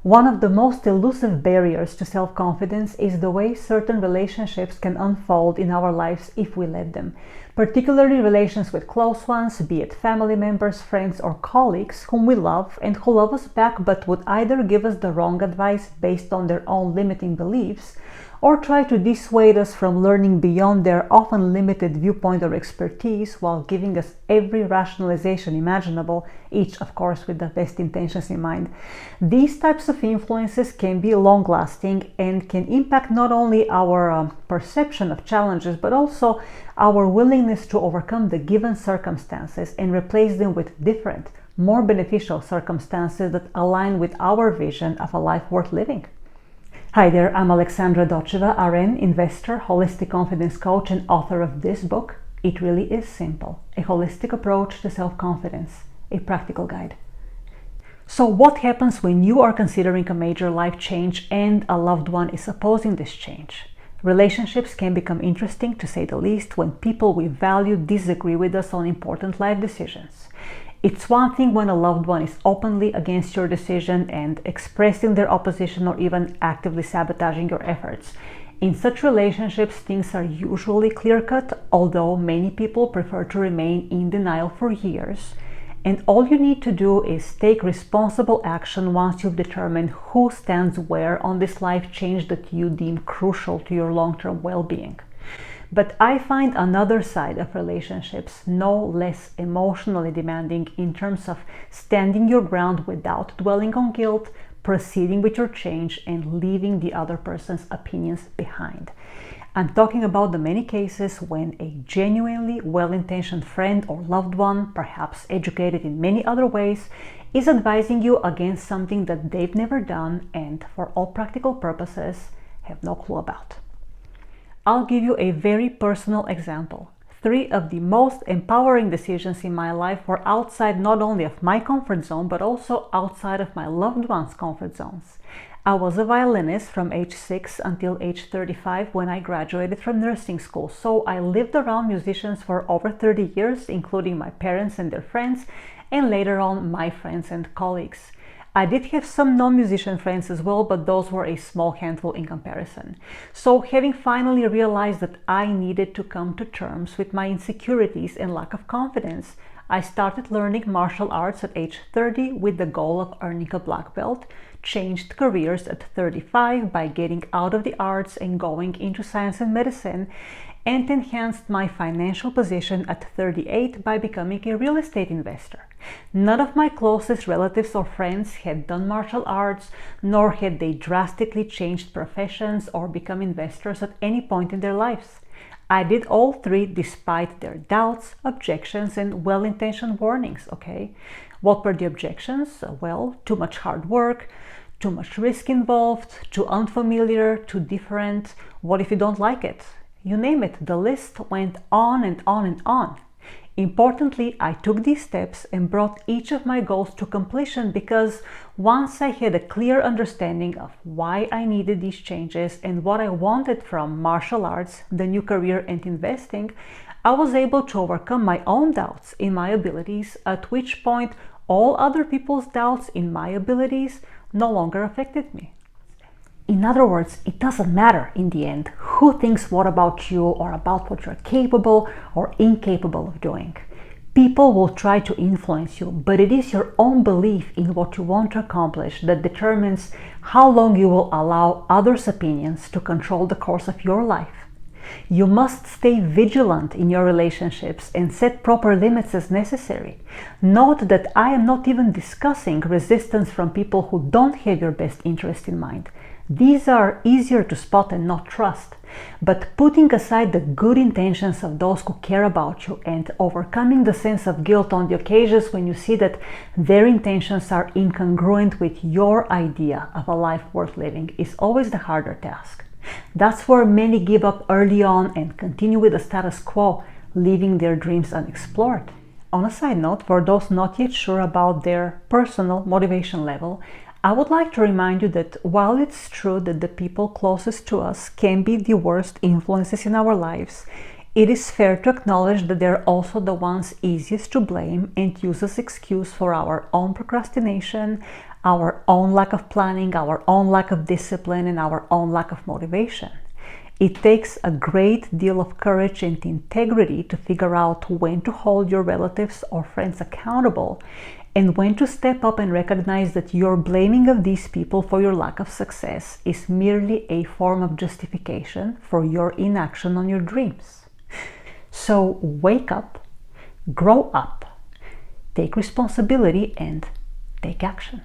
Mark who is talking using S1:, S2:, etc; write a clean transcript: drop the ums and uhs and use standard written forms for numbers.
S1: One of the most elusive barriers to self-confidence is the way certain relationships can unfold in our lives if we let them, particularly relations with close ones, be it family members, friends, or colleagues whom we love and who love us back but would either give us the wrong advice based on their own limiting beliefs or try to dissuade us from learning beyond their often limited viewpoint or expertise while giving us every rationalization imaginable, each of course with the best intentions in mind. These types of influences can be long-lasting and can impact not only our perception of challenges but also our willingness to overcome the given circumstances and replace them with different, more beneficial circumstances that align with our vision of a life worth living. Hi there, I'm Alexandra Docheva, RN, investor, holistic confidence coach, and author of this book, It Really Is Simple, A Holistic Approach to Self-Confidence, a practical guide. So what happens when you are considering a major life change and a loved one is opposing this change? Relationships can become interesting, to say the least, when people we value disagree with us on important life decisions. It's one thing when a loved one is openly against your decision and expressing their opposition or even actively sabotaging your efforts. In such relationships, things are usually clear-cut, although many people prefer to remain in denial for years. And all you need to do is take responsible action once you've determined who stands where on this life change that you deem crucial to your long-term well-being. But I find another side of relationships no less emotionally demanding in terms of standing your ground without dwelling on guilt, proceeding with your change, and leaving the other person's opinions behind. I'm talking about the many cases when a genuinely well-intentioned friend or loved one, perhaps educated in many other ways, is advising you against something that they've never done and, for all practical purposes, have no clue about. I'll give you a very personal example. 3 of the most empowering decisions in my life were outside not only of my comfort zone, but also outside of my loved ones' comfort zones. I was a violinist from age 6 until age 35 when I graduated from nursing school, so I lived around musicians for over 30 years, including my parents and their friends, and later on my friends and colleagues. I did have some non-musician friends as well, but those were a small handful in comparison. So having finally realized that I needed to come to terms with my insecurities and lack of confidence, I started learning martial arts at age 30 with the goal of earning a black belt, changed careers at 35 by getting out of the arts and going into science and medicine, and enhanced my financial position at 38 by becoming a real estate investor. None of my closest relatives or friends had done martial arts, nor had they drastically changed professions or become investors at any point in their lives. I did all 3 despite their doubts, objections, and well-intentioned warnings, okay? What were the objections? Well, too much hard work, too much risk involved, too unfamiliar, too different. What if you don't like it? You name it, the list went on and on and on. Importantly, I took these steps and brought each of my goals to completion because once I had a clear understanding of why I needed these changes and what I wanted from martial arts, the new career, and investing, I was able to overcome my own doubts in my abilities, at which point all other people's doubts in my abilities no longer affected me. In other words, it doesn't matter in the end who thinks what about you or about what you're capable or incapable of doing. People will try to influence you, but it is your own belief in what you want to accomplish that determines how long you will allow others' opinions to control the course of your life. You must stay vigilant in your relationships and set proper limits as necessary. Note that I am not even discussing resistance from people who don't have your best interest in mind. These are easier to spot and not trust. But putting aside the good intentions of those who care about you and overcoming the sense of guilt on the occasions when you see that their intentions are incongruent with your idea of a life worth living is always the harder task. That's where many give up early on and continue with the status quo, leaving their dreams unexplored. On a side note, for those not yet sure about their personal motivation level, I would like to remind you that while it's true that the people closest to us can be the worst influences in our lives, it is fair to acknowledge that they're also the ones easiest to blame and use as excuse for our own procrastination, our own lack of planning, our own lack of discipline, and our own lack of motivation. It takes a great deal of courage and integrity to figure out when to hold your relatives or friends accountable and when to step up and recognize that your blaming of these people for your lack of success is merely a form of justification for your inaction on your dreams. So wake up, grow up, take responsibility, and take action.